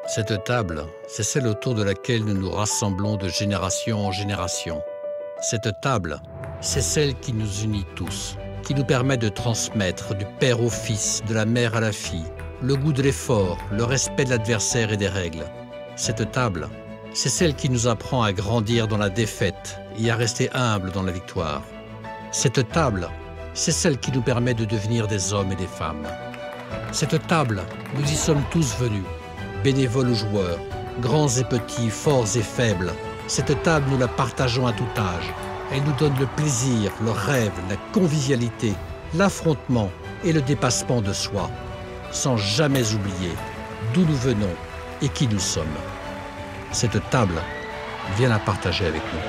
Cette table, c'est celle autour de laquelle nous nous rassemblons de génération en génération. Cette table, c'est celle qui nous unit tous, qui nous permet de transmettre du père au fils, de la mère à la fille, le goût de l'effort, le respect de l'adversaire et des règles. Cette table, c'est celle qui nous apprend à grandir dans la défaite et à rester humble dans la victoire. Cette table, c'est celle qui nous permet de devenir des hommes et des femmes. Cette table, nous y sommes tous venus, bénévoles ou joueurs, grands et petits, forts et faibles. Cette table, nous la partageons à tout âge. Elle nous donne le plaisir, le rêve, la convivialité, l'affrontement et le dépassement de soi, sans jamais oublier d'où nous venons et qui nous sommes. Cette table, viens la partager avec nous.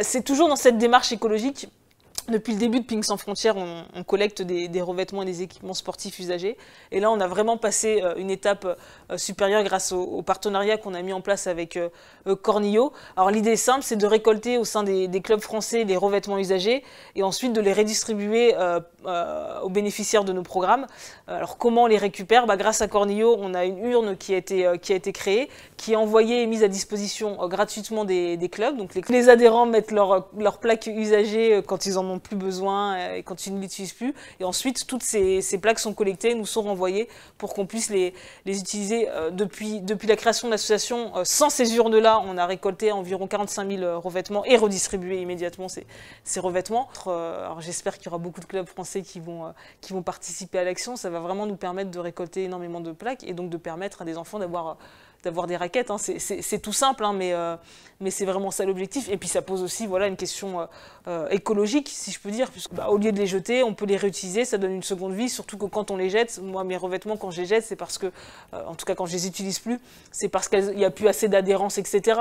C'est toujours dans cette démarche écologique. Depuis le début de Pink Sans Frontières, on collecte des revêtements et des équipements sportifs usagés. Et là, on a vraiment passé une étape supérieure grâce au partenariat qu'on a mis en place avec Cornillo. Alors l'idée simple, c'est de récolter au sein des clubs français les revêtements usagés et ensuite de les redistribuer aux bénéficiaires de nos programmes. Alors comment on les récupère? Grâce à Cornillo, on a une urne qui a été créée, qui est envoyée et mise à disposition gratuitement des clubs. Donc les adhérents mettent leurs plaques usagées quand ils en ont plus besoin et quand ils ne l'utilisent plus. Et ensuite, toutes ces plaques sont collectées, nous sont renvoyées pour qu'on puisse les utiliser. Depuis la création de l'association, sans ces urnes-là, on a récolté environ 45 000 revêtements et redistribué immédiatement ces revêtements. Alors j'espère qu'il y aura beaucoup de clubs français qui vont participer à l'action. Ça va vraiment nous permettre de récolter énormément de plaques et donc de permettre à des enfants d'avoir des raquettes. C'est tout simple, mais c'est vraiment ça l'objectif. Et puis ça pose aussi une question écologique, si je peux dire, puisque au lieu de les jeter, on peut les réutiliser, ça donne une seconde vie, surtout que quand on les jette, moi mes revêtements quand je les jette, c'est parce que, en tout cas quand je les utilise plus, c'est parce qu'il n'y a plus assez d'adhérence, etc.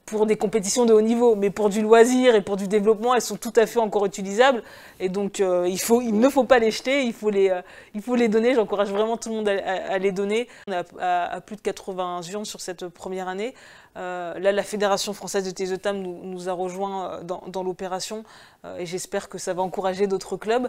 Pour des compétitions de haut niveau, mais pour du loisir et pour du développement, elles sont tout à fait encore utilisables. Et donc il ne faut pas les jeter, il faut les donner. J'encourage vraiment tout le monde à les donner. On est à plus de 80 urnes sur cette première année. Là, la Fédération française de tennis de table nous a rejoints dans l'opération et j'espère que ça va encourager d'autres clubs.